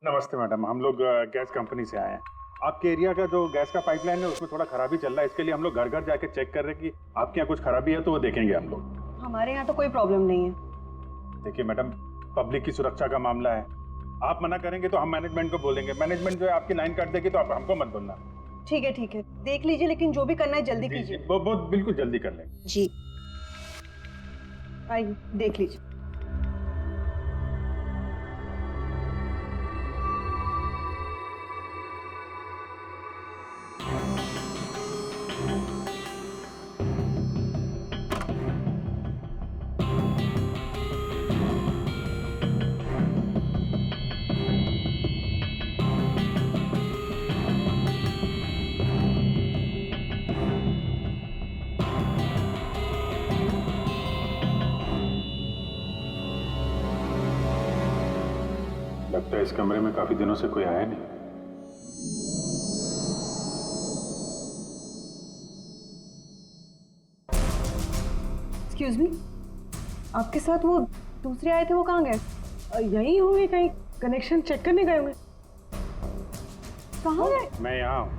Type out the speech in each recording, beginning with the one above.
नमस्ते मैडम, हम लोग गैस कंपनी से आए हैं। आपके एरिया का जो गैस का पाइपलाइन है उसमें थोड़ा खराबी चल रहा है, इसके लिए हम लोग घर घर जाके चेक कर रहे हैं कि आपके यहाँ कुछ खराबी है तो वो देखेंगे हम लोग। हमारे यहाँ तो कोई प्रॉब्लम नहीं है। देखिए मैडम, पब्लिक की सुरक्षा का मामला है, आप मना करेंगे तो हम मैनेजमेंट को बोलेंगे, मैनेजमेंट जो है आपकी लाइन काट देगी तो आप हमको मत बोलना। ठीक है, देख लीजिए, लेकिन जो भी करना है जल्दी कीजिए। वो बिल्कुल जल्दी कर लेंगे। जी आइए देख लीजिए। लगता है इस कमरे में काफी दिनों से कोई आया नहीं। एक्सक्यूज मी, आपके साथ वो दूसरे आए थे, वो कहाँ गए? यही होंगे, कहीं कनेक्शन चेक करने गए होंगे। कहाँ गए? मैं यहाँ हूँ।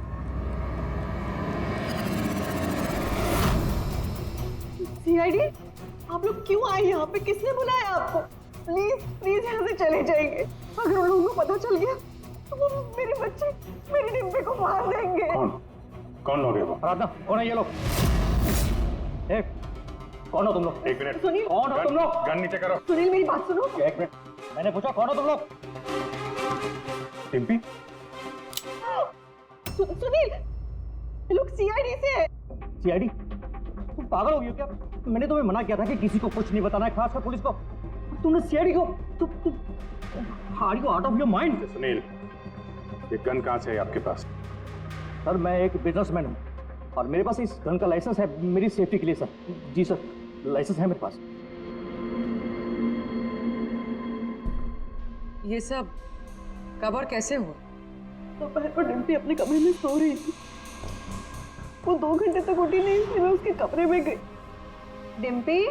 सीआईडी, आप लोग क्यों आए यहाँ पे? किसने बुलाया आपको? प्लीज प्लीज यहाँ से चले जाएंगे। अगर उन लोगों को पता चल गया तो वो मेरे बच्चे, मेरे डिब्बे को मार देंगे। कौन लोग है वो? आराधना, कौन है ये लोग? कौन हो तुम लोग? एक मिनट, सुनील, कौन हो तुम लोग? गन नीचे करो। सुनील मेरी बात सुनो। एक मिनट, मैंने पूछा कौन हो तुम लोग? टिम्पी, सुनील, ये लोग सीआईडी से है। सीआईडी? तुम पागल हो गई हो क्या? मैंने तुम्हें मना किया था कि किसी को कुछ नहीं बताना है, खासकर पुलिस को। तुमने सीआईडी को are you out of your mind? Sunil, ये गन कहाँ से है आपके पास? सर, मैं एक बिजनेसमैन हूँ और मेरे पास इस गन का लाइसेंस है, मेरी सेफ्टी के लिए सर। जी सर, लाइसेंस है मेरे पास। ये सब कब और कैसे हुआ? दोपहर को डिम्पी अपने कमरे में सो रही थी। वो 2 घंटे तक उठी नहीं, इसलिए मैं उसके कमरे में गई। डिम्पी,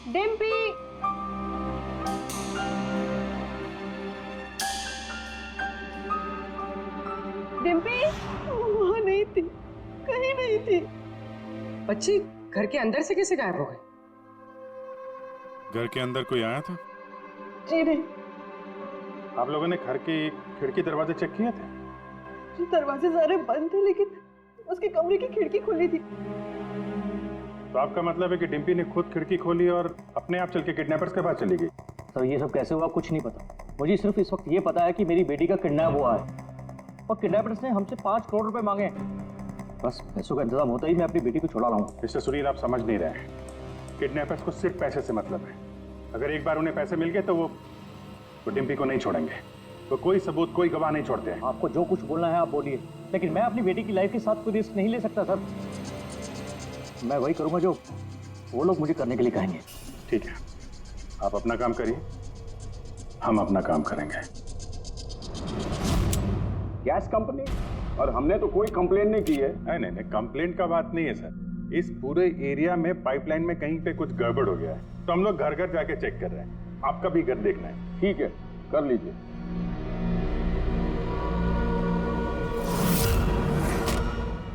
डिम्पी, डिम्पी वहां नहीं थी, कहीं नहीं थी। बच्ची घर के अंदर से कैसे गायब हो गई? घर के अंदर कोई आया था? जी नहीं, आप लोगों ने घर की खिड़की दरवाजे चेक किए थे? जी दरवाजे सारे बंद थे, लेकिन उसके कमरे की खिड़की खुली थी। तो आपका मतलब है कि डिम्पी ने खुद खिड़की खोली और अपने आप चल के किडनैपर्स के पास चली गई? सर, ये सब कैसे हुआ कुछ नहीं पता। मुझे सिर्फ इस वक्त ये पता है कि मेरी बेटी का किडनैप हुआ है और किडनैपर्स ने हमसे 5 करोड़ रुपए मांगे हैं। बस पैसों का इंतजाम होता ही मैं अपनी बेटी को छुड़ा रहा हूँ। मिस्टर सुनील, आप समझ नहीं रहे हैं। किडनैपर्स को सिर्फ पैसे से मतलब है। अगर एक बार उन्हें पैसे मिल गए तो वो डिम्पी को नहीं छोड़ेंगे। तो कोई सबूत, कोई गवाह नहीं छोड़ते हैं। आपको जो कुछ बोलना है आप बोलिए, लेकिन मैं अपनी बेटी की लाइफ के साथ कोई रिस्क नहीं ले सकता सर। मैं वही करूंगा जो वो लोग मुझे करने के लिए कहेंगे। ठीक है, आप अपना काम करिए, हम अपना काम करेंगे। Gas company? और हमने तो कोई कंप्लेन नहीं की है। नहीं, कंप्लेंट का बात नहीं है सर। इस पूरे एरिया में पाइपलाइन में कहीं पे कुछ गड़बड़ हो गया है, तो हम लोग घर घर जाके चेक कर रहे हैं। आपका भी घर देखना है। ठीक है, कर लीजिए।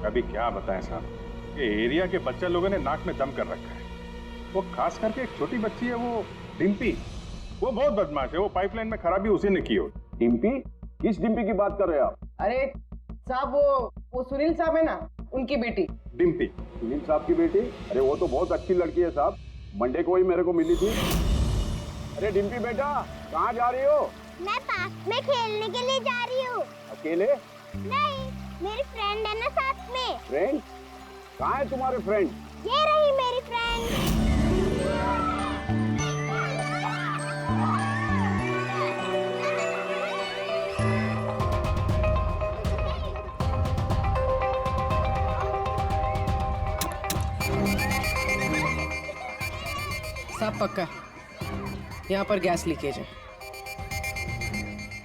अभी क्या बताएं साहब, ये एरिया के बच्चे लोगों ने नाक में दम कर रखा है। वो खास करके एक छोटी बच्ची है, वो डिम्पी, वो बहुत बदमाश है। वो पाइपलाइन में खराबी उसी ने की हो। डिम्पी? किस डिम्पी की बात कर रहे हैं आप? अरे साहब, वो सुनील साहब है ना, उनकी बेटी। डिम्पी? सुनील साहब की बेटी? अरे वो तो बहुत अच्छी लड़की है साहब, मंडे को ही मेरे को मिली थी। अरे डिम्पी बेटा, कहाँ जा रही हो? मैं पार्क में खेलने के लिए जा रही हूँ। अकेले? नहीं, मेरी फ्रेंड है ना साथ में। फ्रेंड? कहाँ है तुम्हारे फ्रेंड? ये रही मेरी फ्रेंड। साहब पक्का यहाँ पर गैस लीकेज है।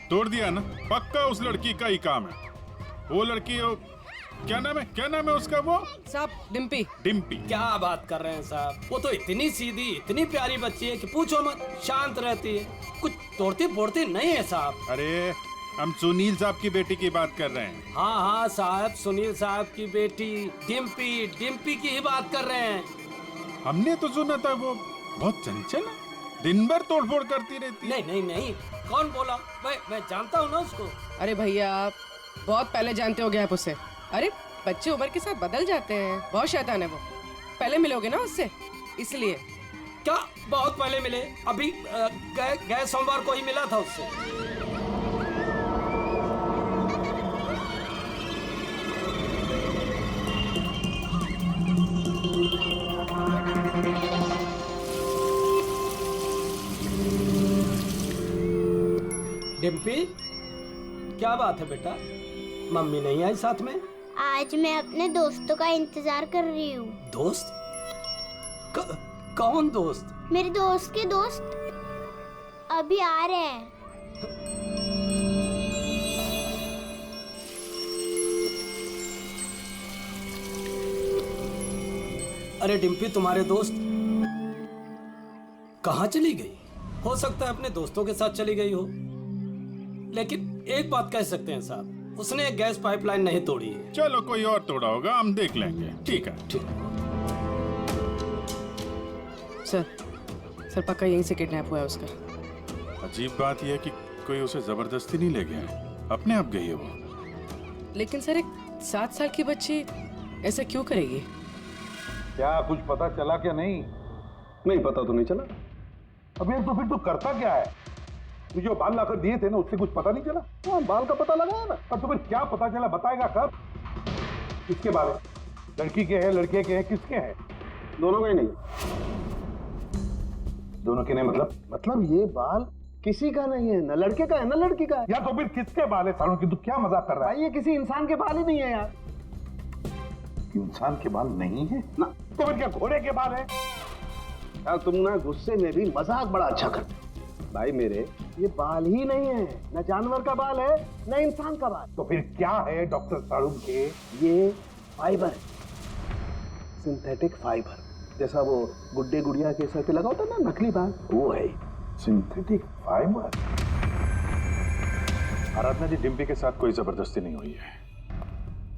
तोड़ दिया ना, पक्का उस लड़की का ही काम है। वो लड़की क्या नाम है उसका? वो साहब डिम्पी। डिम्पी? क्या बात कर रहे हैं साहब, वो तो इतनी सीधी, इतनी प्यारी बच्ची है कि पूछो मत, शांत रहती है। कुछ तोड़ती फोड़ती नहीं है साहब। अरे हम सुनील साहब की बेटी की बात कर रहे हैं। हाँ हाँ साहब, सुनील साहब की बेटी डिम्पी, डिम्पी की ही बात कर रहे हैं। हमने तो सुना था वो बहुत चंचल है, दिन भर तोड़फोड़ करती रहती है। नहीं नहीं नहीं, कौन बोला? मैं जानता हूँ ना उसको। अरे भैया आप बहुत पहले जानते हो आप उसे। अरे बच्चे उम्र के साथ बदल जाते हैं, बहुत शैतान है वो। पहले मिलोगे ना उससे, इसलिए। क्या बहुत पहले मिले? अभी गए सोमवार को ही मिला था उससे। डिम्पी, क्या बात है बेटा? मम्मी नहीं आई साथ में? आज मैं अपने दोस्तों का इंतजार कर रही हूँ। दोस्त? कौन दोस्त? मेरे दोस्त के दोस्त अभी आ रहे हैं। अरे डिम्पी, तुम्हारे दोस्त कहाँ चली गई? हो सकता है अपने दोस्तों के साथ चली गई हो, लेकिन एक बात कह सकते हैं साहब, उसने गैस पाइपलाइन नहीं तोड़ी है। चलो कोई और तोड़ा होगा, हम देख लेंगे। ठीक है। ठीक। सर पक्का यहीं से किडनैप हुआ है उसका। अजीब बात यह है कि कोई उसे जबरदस्ती नहीं ले गया है, अपने आप गई है वो। लेकिन सर एक 7 साल की बच्ची ऐसा क्यों करेगी? क्या कुछ पता चला क्या? नहीं पता तो नहीं चला। अबे तो फिर तू करता क्या है? तू जो बाल लाकर दिए थे ना, उससे कुछ पता नहीं चला? हाँ, बाल का पता लगा है ना। अब तो फिर क्या पता चला, बताएगा कब? किसके बाल है? लड़की के हैं, लड़के के हैं, किसके हैं? दोनों का ही नहीं। दोनों के नहीं मतलब ये बाल किसी का नहीं है, न लड़के का है न लड़की का है। या तो फिर किसके बाल है? सालों की तू क्या मजाक कर रहा है? भाई ये किसी इंसान के बाल ही नहीं है यार। इंसान के बाल नहीं है ना। तो फिर क्या घोड़े के बाल है? यार तुम ना गुस्से में भी मजाक बड़ा अच्छा करते। भाई मेरे ये बाल ही नहीं है, न जानवर का बाल है न इंसान का बाल। तो फिर क्या है डॉक्टर साड़ू के? ये फाइबर है, सिंथेटिक फाइबर। जैसा वो गुड्डे गुड़िया के सर पे लगा होता है ना नकली बाल, वो है सिंथेटिक फाइबर। आराधना जी, डिम्पी के साथ कोई जबरदस्ती नहीं हुई है।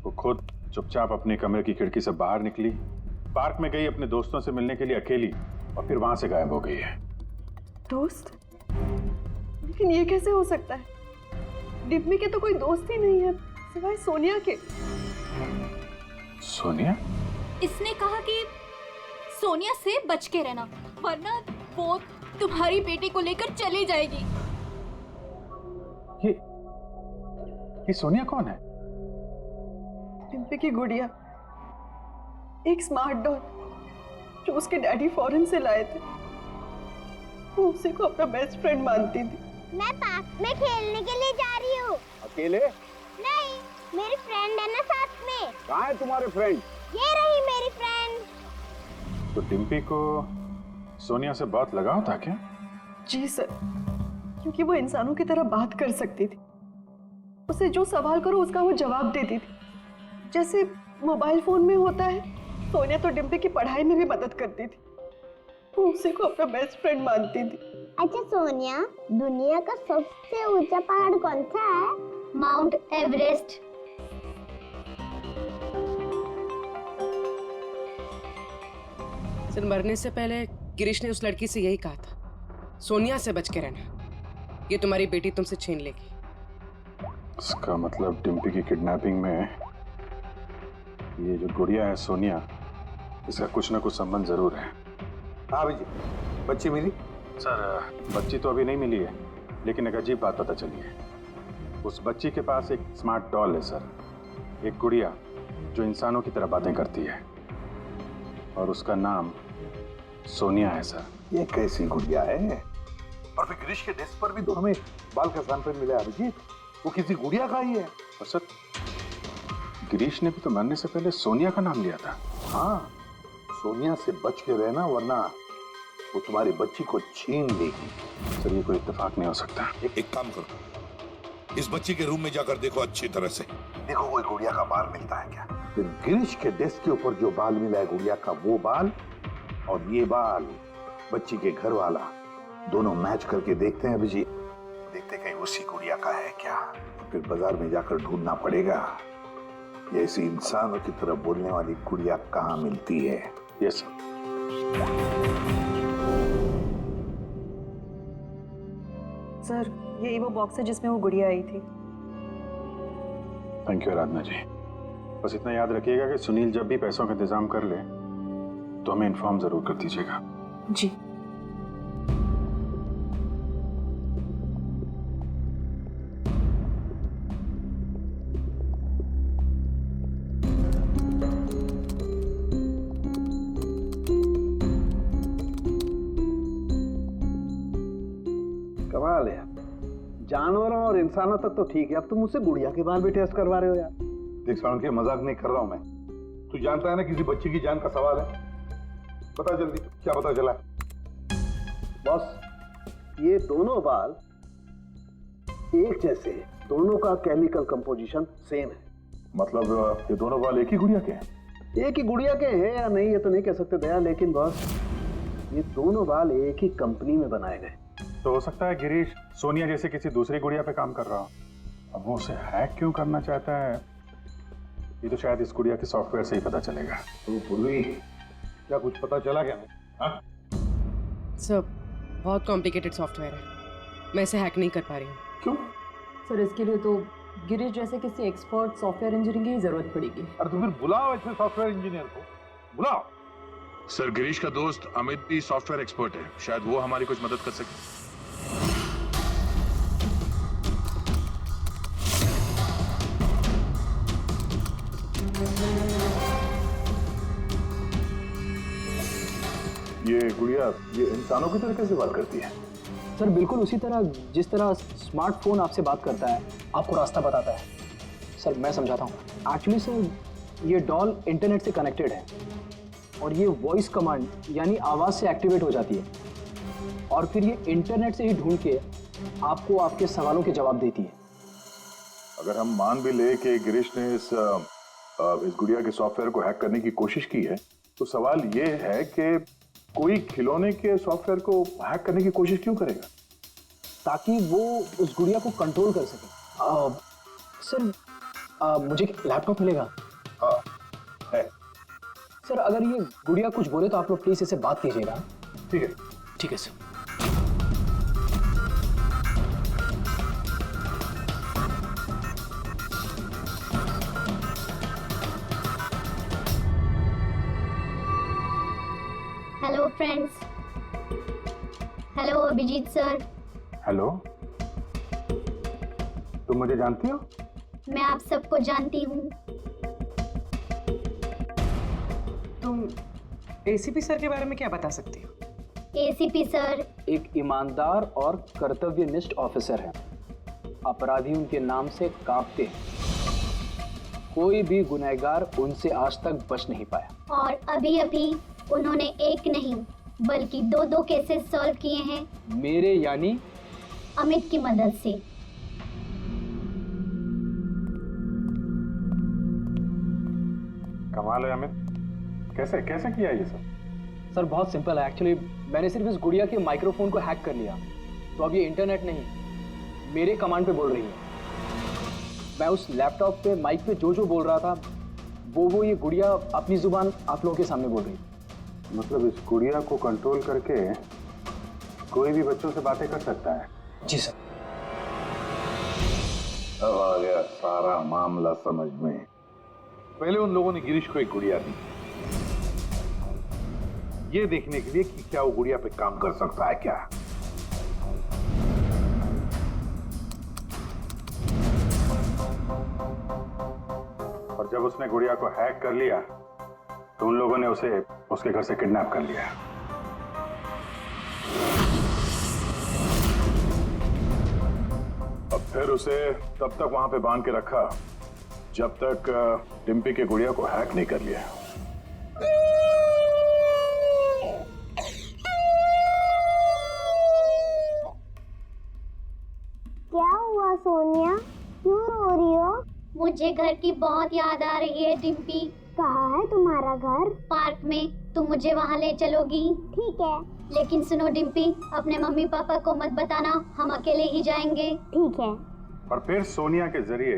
वो खुद चुपचाप अपने कमरे की खिड़की से बाहर निकली, पार्क में गई अपने दोस्तों से मिलने के लिए अकेली, और फिर वहां से गायब हो गई है। दोस्त? लेकिन ये कैसे हो सकता है? डिम्पी के तो कोई दोस्त ही नहीं है सिवाय सोनिया के। सोनिया? इसने कहा कि सोनिया से बच के रहना, वरना वो तुम्हारी बेटी को लेकर चली जाएगी। ये सोनिया कौन है? डिम्पी की गुड़िया, एक स्मार्ट डॉल जो उसके डैडी फॉरेन से लाए थे। वो उसी को अपना बेस्ट फ्रेंड मानती थी। मैं पार्क में खेलने के लिए जा रही हूँ। अकेले? नहीं, मेरी फ्रेंड है ना साथ में। कहाँ है तुम्हारे फ्रेंड? ये रही मेरी फ्रेंड। तो डिम्पी को सोनिया से बहुत लगाव था क्या? जी सर, क्योंकि वो इंसानों की तरह बात कर सकती थी। उसे जो सवाल करो उसका वो जवाब देती थी, जैसे मोबाइल फोन में होता है। सोनिया तो डिम्पी की पढ़ाई में भी मदद करती थी। वो उसी को अपना बेस्ट फ्रेंड मानती थी। अच्छा सोनिया, दुनिया का सबसे ऊंचा पहाड़ कौन सा है? Mount Everest. सर मरने से पहले गिरीश ने उस लड़की से यही कहा था, सोनिया से बच के रहना, ये तुम्हारी बेटी तुमसे छीन लेगी। इसका मतलब डिम्पी की किडनैपिंग में ये जो गुड़िया है सोनिया, इसका कुछ ना कुछ संबंध जरूर है। हाँ जी, बच्ची मिली? सर बच्ची तो अभी नहीं मिली है, लेकिन एक अजीब बात पता चली है। उस बच्ची के पास एक स्मार्ट डॉल है सर, एक गुड़िया जो इंसानों की तरह बातें करती है, और उसका नाम सोनिया है सर। ये कैसी गुड़िया है? और फिर गिरीश के डेस्क पर भी तो हमें बाल का सैंपल मिला है अभिजीत, वो किसी गुड़िया का ही है। और सर गिरीश ने भी तो मरने से पहले सोनिया का नाम लिया था। हाँ, सोनिया से बच के रहना, वरना वो तुम्हारी बच्ची को छीन लेगी। सर ये कोई इत्तेफाक नहीं हो सकता। एक काम करो, इस बच्ची के रूम में जाकर देखो अच्छी तरह से। देखो कोई गुड़िया का बाल मिलता है क्या? फिर गिरीश के डेस्क के ऊपर जो बाल मिला है गुड़िया का, वो बाल, और ये बाल बच्ची के घर वाला दोनों मैच करके देखते हैं अभिजीत। देखते कहीं उसी गुड़िया का है क्या, फिर बाजार में जाकर ढूंढना पड़ेगा ये ऐसी इंसानों की तरह बोलने वाली गुड़िया कहाँ मिलती है। यस सर, यही वो बॉक्स है जिसमें वो गुड़िया आई थी। थैंक यू आराधना जी। बस इतना याद रखिएगा कि सुनील जब भी पैसों का इंतजाम कर ले तो हमें इन्फॉर्म जरूर कर दीजिएगा। जी। कमाल है यार, जानवरों और इंसानों तक तो ठीक है, अब तुम मुझसे गुड़िया के बाल भी टेस्ट करवा रहे हो यार। देख साउंड के मजाक नहीं कर रहा हूं मैं। तू जानता है ना किसी बच्ची की जान का सवाल है। बता जल्दी क्या पता चला। बॉस, ये दोनों बाल एक जैसे हैं, दोनों का केमिकल कंपोजिशन सेम है। मतलब ये दोनों बाल एक ही गुड़िया के हैं? एक ही गुड़िया के हैं या नहीं ये तो नहीं कह सकते दया, लेकिन बॉस ये दोनों बाल एक ही कंपनी में बनाए गए। तो हो सकता है गिरीश सोनिया जैसे किसी दूसरी गुड़िया पे काम कर रहा हो। अब वो उसे हैक क्यों करना चाहता है ये तो शायद इस गुड़िया के सॉफ्टवेयर से ही पता चलेगा। तो पूर्वी क्या कुछ पता चला क्या? हाँ? सर, बहुत कॉम्प्लिकेटेड सॉफ्टवेयर है, मैं इसे हैक नहीं कर पा रही हूँ। क्यों? सर, इसके लिए तो गिरीश जैसे किसी एक्सपर्ट सॉफ्टवेयर इंजीनियर की जरूरत पड़ेगी। अरे तो फिर बुलाओ ऐसे सॉफ्टवेयर इंजीनियर को, बुलाओ। सर, गिरीश का दोस्त अमित भी सॉफ्टवेयर एक्सपर्ट है, शायद वो हमारी कुछ मदद कर सके। ये गुड़िया ये इंसानों की तरह कैसे बात करती है? सर बिल्कुल उसी तरह जिस तरह स्मार्टफोन आपसे बात करता है, आपको रास्ता बताता है। सर मैं समझाता हूँ। एक्चुअली सर ये डॉल इंटरनेट से कनेक्टेड है और ये वॉइस कमांड यानी आवाज़ से एक्टिवेट हो जाती है और फिर ये इंटरनेट से ही ढूंढ के आपको आपके सवालों के जवाब देती है। अगर हम मान भी ले कि गिरीश ने इस गुड़िया के सॉफ्टवेयर को हैक करने की कोशिश की है, तो सवाल ये है कि कोई खिलौने के सॉफ्टवेयर को हैक करने की कोशिश क्यों करेगा? ताकि वो उस गुड़िया को कंट्रोल कर सके। सर मुझे लैपटॉप मिलेगा? है। सर अगर ये गुड़िया कुछ बोले तो आप लोग प्लीज इसे बात कीजिएगा। ठीक है। ठीक है sir. Hello friends. Hello Abhijeet sir. Hello, तुम मुझे जानती हो? मैं आप सबको जानती हूँ। तुम एसीपी सर के बारे में क्या बता सकती हो? एसीपी सर एक ईमानदार और कर्तव्यनिष्ठ ऑफिसर है। अपराधी उनके नाम से कांपते हैं। कोई भी गुनहगार उनसे आज तक बच नहीं पाया। और अभी अभी उन्होंने एक नहीं बल्कि दो केसेस सॉल्व किए हैं मेरे यानी अमित की मदद से। कमाल है अमित, कैसे कैसे किया ये सब? सर बहुत सिंपल है। एक्चुअली मैंने सिर्फ इस गुड़िया के माइक्रोफोन को हैक कर लिया, तो अब ये इंटरनेट नहीं मेरे कमांड पे बोल रही है। मैं उस लैपटॉप पे माइक पे जो बोल रहा था वो ये गुड़िया अपनी जुबान आप लोगों के सामने बोल रही है। मतलब इस गुड़िया को कंट्रोल करके कोई भी बच्चों से बातें कर सकता है? जी सर। अब आ गया सारा मामला समझ में। पहले उन लोगों ने गिरीश को एक गुड़िया दी, ये देखने के लिए कि क्या वो गुड़िया पे काम कर सकता है क्या। और जब उसने गुड़िया को हैक कर लिया तो उन लोगों ने उसे उसके घर से किडनैप कर लिया। अब फिर उसे तब तक वहां पे बांध के रखा जब तक डिम्पी के गुड़िया को हैक नहीं कर लिया। क्या हुआ सोनिया, क्यों रो रही हो? मुझे घर की बहुत याद आ रही है डिम्पी। कहाँ है तुम्हारा घर? पार्क में। तुम मुझे वहाँ ले चलोगी? ठीक है। लेकिन सुनो डिम्पी, अपने मम्मी पापा को मत बताना, हम अकेले ही जाएंगे। ठीक है। और फिर सोनिया के जरिए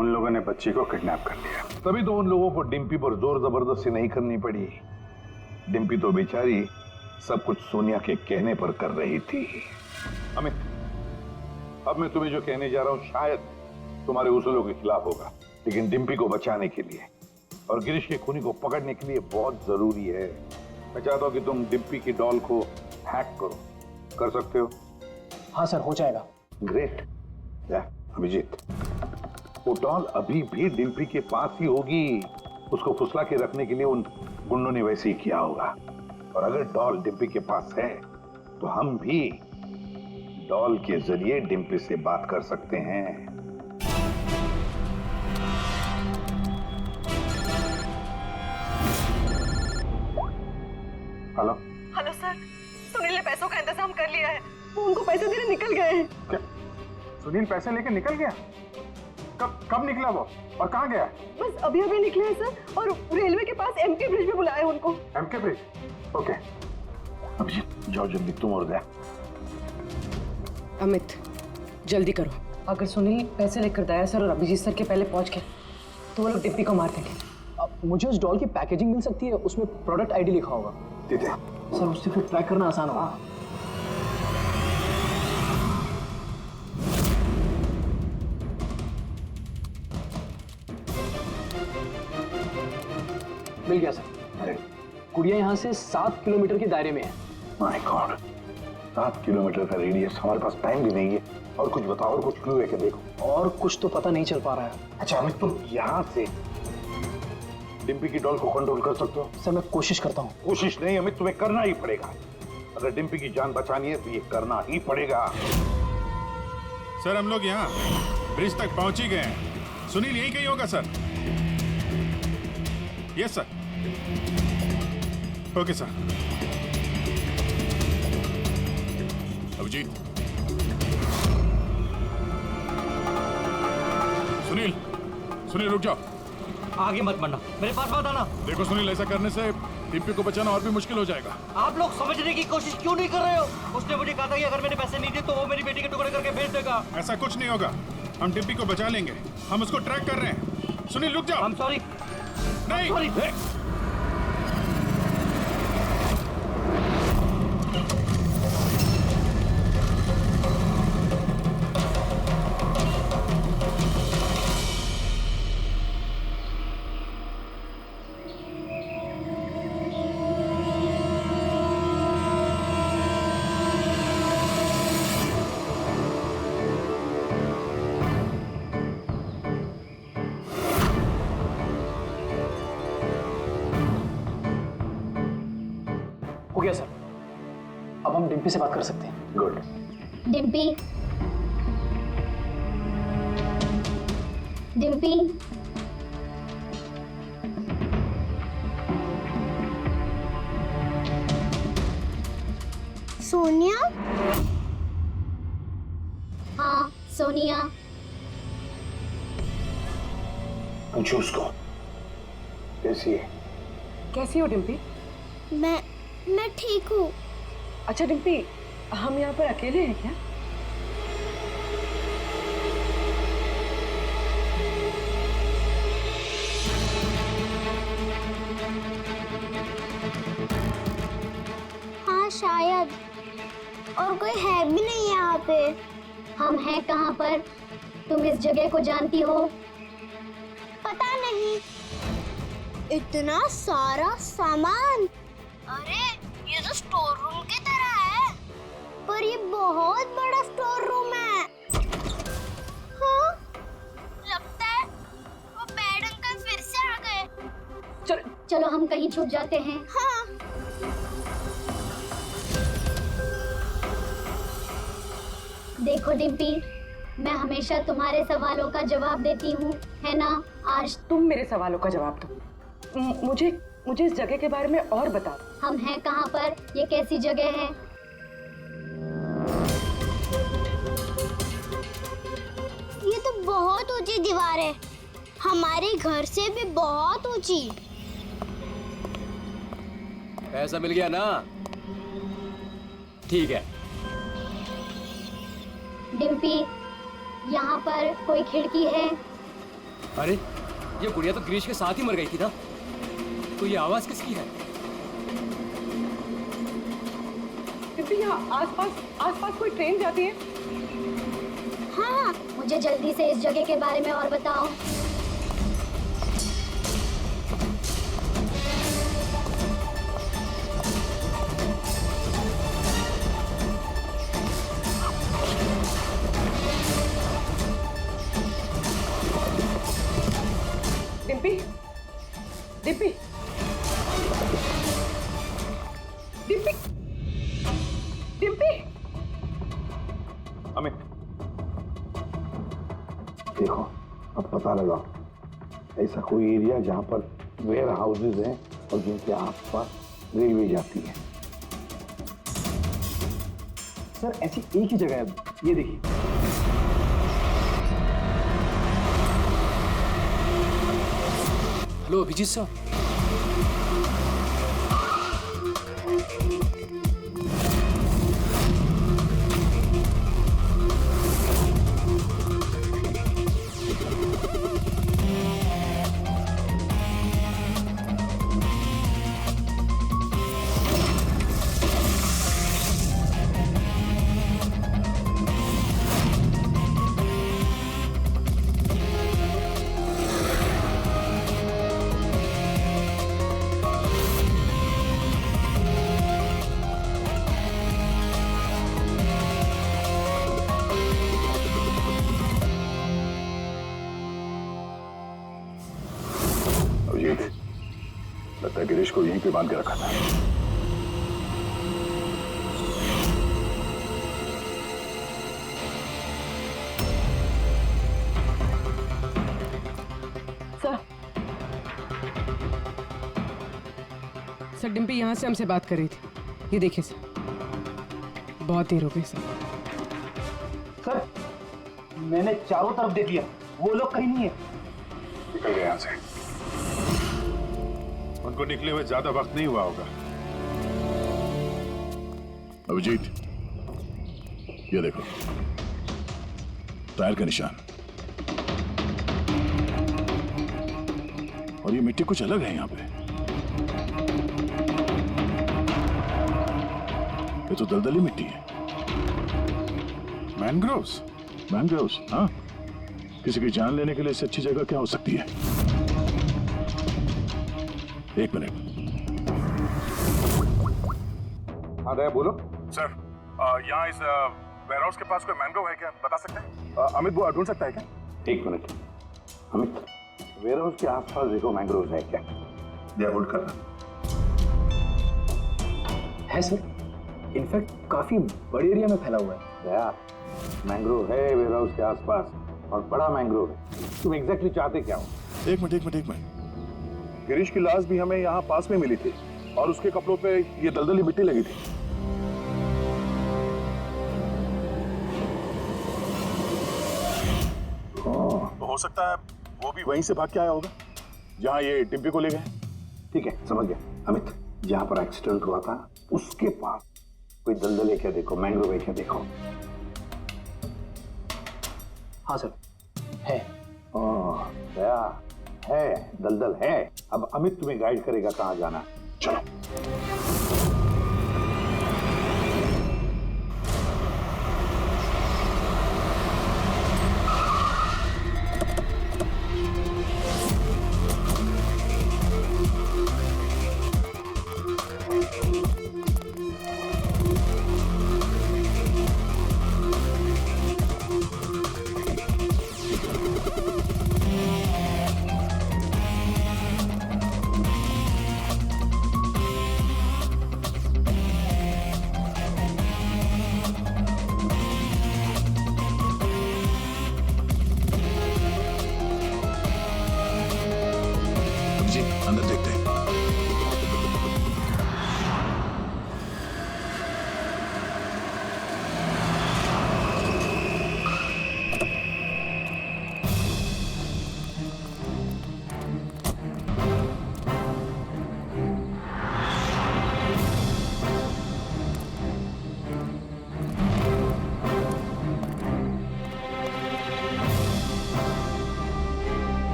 उन लोगों ने बच्ची को किडनैप कर लिया। तभी तो उन लोगों को डिम्पी पर जोर जबरदस्ती नहीं करनी पड़ी। डिम्पी तो बेचारी सब कुछ सोनिया के कहने पर कर रही थी। अमित, अब मैं तुम्हें जो कहने जा रहा हूं शायद तुम्हारे उसूलों के खिलाफ होगा, लेकिन डिम्पी को बचाने के लिए और गिरीश के खूनी को पकड़ने के लिए बहुत जरूरी है। मैं चाहता हूं कि तुम डिम्पी की डॉल को हैक करो। कर सकते हो? हाँ सर, हो जाएगा। ग्रेट। अभिजीत, वो डॉल अभी भी डिम्पी के पास ही होगी। उसको फुसला के रखने के लिए उन गुंडों ने वैसे ही किया होगा। और अगर डॉल डिम्पी के पास है तो हम भी डॉल के जरिए डिम्पी से बात कर सकते हैं। हेलो हेलो सर, सुनील ने पैसों का इंतजाम कर लिया है। वो उनको पैसे देने निकल गए हैं। क्या सुनील पैसे लेके निकल गया? कब निकला वो और कहाँ गया? बस अभी अभी निकले हैं सर, और रेलवे के पास एमके ब्रिज पे बुलाया उनको। MK bridge? ओके। अभिजीत जाओ जल्दी, तुम और दया। अमित जल्दी करो। अगर सुनील पैसे लेकर दया सर और अभिजीत सर के पहले पहुंच गए तो वो लोग डिम्पी को मार देंगे। मुझे उस डॉल की पैकेजिंग मिल सकती है, उसमें प्रोडक्ट आईडी लिखा होगा। दीदी सर उससे फिर ट्रैक करना आसान होगा। मिल गया सर। गुड़िया यहाँ से 7 किलोमीटर के दायरे में है। माय गॉड, 7 किलोमीटर का रेडियस। हमारे पास टाइम भी नहीं है। और कुछ बताओ, और कुछ क्लू है क्या? देखो और कुछ तो पता नहीं चल पा रहा है। अच्छा अमित, तुम यहाँ से डिम्पी की डॉल को कंट्रोल कर सकते हो? सर मैं कोशिश करता हूँ। कोशिश नहीं अमित, तुम्हें करना ही पड़ेगा। अगर डिम्पी की जान बचानी है तो ये करना ही पड़ेगा। सर हम लोग यहाँ ब्रिज तक पहुंच ही गए हैं। सुनील यहीं कहीं होगा sir. Yes sir. Okay sir. Abhijeet, Sunil, Sunil रुक जाओ। आगे मत बढ़ना, मेरे पास मत आना। देखो सुनील, ऐसा करने से डिम्पी को बचाना और भी मुश्किल हो जाएगा। आप लोग समझने की कोशिश क्यों नहीं कर रहे हो? उसने मुझे कहा था कि अगर मैंने पैसे नहीं दिए तो वो मेरी बेटी के टुकड़े करके भेज देगा। ऐसा कुछ नहीं होगा, हम डिम्पी को बचा लेंगे। हम उसको ट्रैक कर रहे हैं। सुनील रुक जाओ। I'm sorry। नहीं I'm sorry। हो गया सर, अब हम डिम्पी से बात कर सकते हैं। गुड। डिम्पी, डिम्पी, सोनिया? हाँ सोनिया। पूछो उसको कैसी है। कैसी हो डिम्पी? मैं ठीक हूँ। अच्छा डिम्पी, हम यहाँ पर अकेले हैं क्या? हाँ शायद, और कोई है भी नहीं यहाँ पे। हम हैं कहाँ पर? तुम इस जगह को जानती हो? पता नहीं। इतना सारा सामान। अरे ये तो स्टोर रूम की तरह है, पर ये बहुत बड़ा स्टोर रूम है। हाँ, लगता है वो बैड अंकल फिर से आ गए। चलो हम कहीं छुप जाते हैं। हाँ। देखो डिम्पी, मैं हमेशा तुम्हारे सवालों का जवाब देती हूँ, है ना? आज तुम मेरे सवालों का जवाब दो। मुझे इस जगह के बारे में और बताओ। हम हैं कहाँ पर? ये कैसी जगह है? ये तो बहुत ऊंची दीवार है, हमारे घर से भी बहुत ऊंची। पैसा मिल गया ना? ठीक है। डिम्पी, यहाँ पर कोई खिड़की है? अरे ये गुड़िया तो गिरीश के साथ ही मर गई थी ना, तो ये आवाज किसकी है? डिम्पी, यहाँ आसपास कोई ट्रेन जाती है? हाँ, मुझे जल्दी से इस जगह के बारे में और बताओ। डिम्पी, डिम्पी, डिम्पी, डिम्पी। अमित, देखो अब पता लगाओ ऐसा कोई एरिया जहां पर वेयर हाउसेज हैं और जिनके आसपास रेलवे जाती है। सर ऐसी एक ही जगह है, ये देखिए। हेलो अभिजीत साहब। लगता है गिरीश को यहीं पे बांध के रखा था। सर डिम्पी यहाँ से हमसे बात कर रही थी। ये देखिए सर, बहुत देर हो गई सर। सर मैंने चारों तरफ देख लिया, वो लोग कहीं नहीं है। निकल गए यहाँ से। उनको निकले हुए ज्यादा वक्त नहीं हुआ होगा। अभिजीत, ये देखो टायर का निशान, और ये मिट्टी कुछ अलग है यहाँ पे। ये तो दलदली मिट्टी है। मैनग्रोव्स? मैनग्रोव्स, हाँ। किसी की जान लेने के लिए इससे अच्छी जगह क्या हो सकती है? एक मिनट। हाँ दया बोलो। सर यहाँ इस वेयरहाउस के पास कोई मैंग्रोव है क्या, बता सकते हैं? अमित बुआ ढूंढ सकता है क्या? एक मिनट अमित, वेयर हाउस के आसपास देखो मैंग्रोव है क्या? दया होल्ड करना। है सर, इनफैक्ट काफी बड़े एरिया में फैला हुआ है। दया, मैंग्रोव है वेयर हाउस के आसपास और बड़ा मैंग्रोव है। तुम एग्जैक्टली चाहते क्या हो? एक मिनट। गिरीश की लाश भी हमें यहाँ पास में मिली थी और उसके कपड़ों पे ये दलदली मिट्टी लगी थी। तो हो सकता है वो भी वहीं से भाग के आया होगा जहाँ ये डिम्पी को ले गए। ठीक है, समझ गया अमित। जहां पर एक्सीडेंट हुआ था उसके पास कोई दलदल है क्या देखो, मैंग्रोव है क्या देखो। हाँ सर, है। दया, है दलदल है। अब अमित तुम्हें गाइड करेगा कहां जाना। चलो।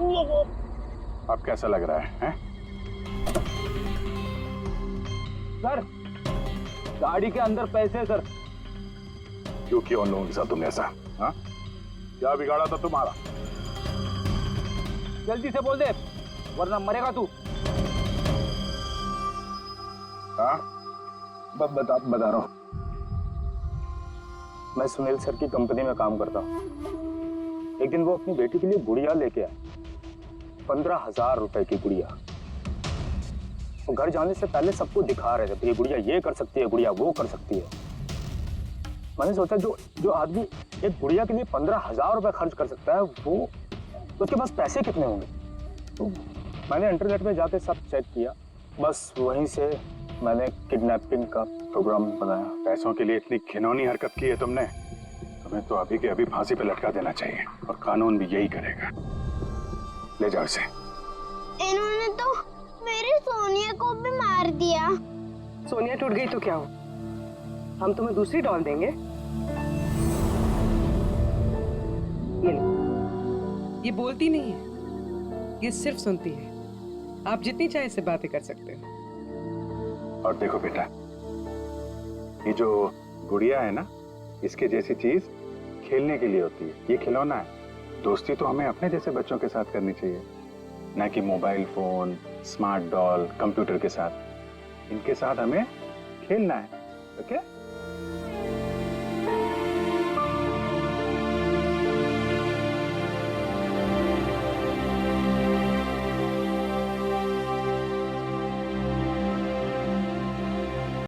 अब कैसा लग रहा है? सर गाड़ी के अंदर पैसे हैं सर। क्यों किया उन लोगों के साथ तुमने ऐसा? हाँ, क्या बिगाड़ा था तुम्हारा? जल्दी से बोल दे वरना मरेगा तू। हाँ, बता रहा हूँ। मैं सुनील सर की कंपनी में काम करता हूँ। एक दिन वो अपनी बेटी के लिए गुड़िया लेके आए, 15,000 रुपए की गुड़िया। वो घर जाने से पहले सबको दिखा रहे थे, ये गुड़िया ये कर सकती है, गुड़िया वो कर सकती है। मैंने सोचा जो आदमी एक गुड़िया के लिए 15,000 रुपए खर्च कर सकता है, वो उसके पास पैसे कितने होंगे। तो मैंने इंटरनेट में जाके सब चेक किया, बस वहीं से मैंने किडनैपिंग का प्रोग्राम बनाया। पैसों के लिए इतनी घिनौनी हरकत की है तुमने, तुम्हें तो अभी के अभी फांसी पे लटका देना चाहिए, और कानून भी यही करेगा। ले जाओ इसे। इन्होंने तो मेरी सोनिया को भी मार दिया। सोनिया टूट गई तो क्या हो, हम तुम्हें दूसरी डॉल देंगे। ये लो। ये बोलती नहीं है, ये सिर्फ सुनती है। आप जितनी चाहे इससे बातें कर सकते हो। और देखो बेटा, ये जो गुड़िया है ना, इसके जैसी चीज खेलने के लिए होती है, ये खिलौना है। दोस्ती तो हमें अपने जैसे बच्चों के साथ करनी चाहिए, ना कि mobile phone, smart doll, computer के साथ। इनके साथ हमें खेलना है, ओके?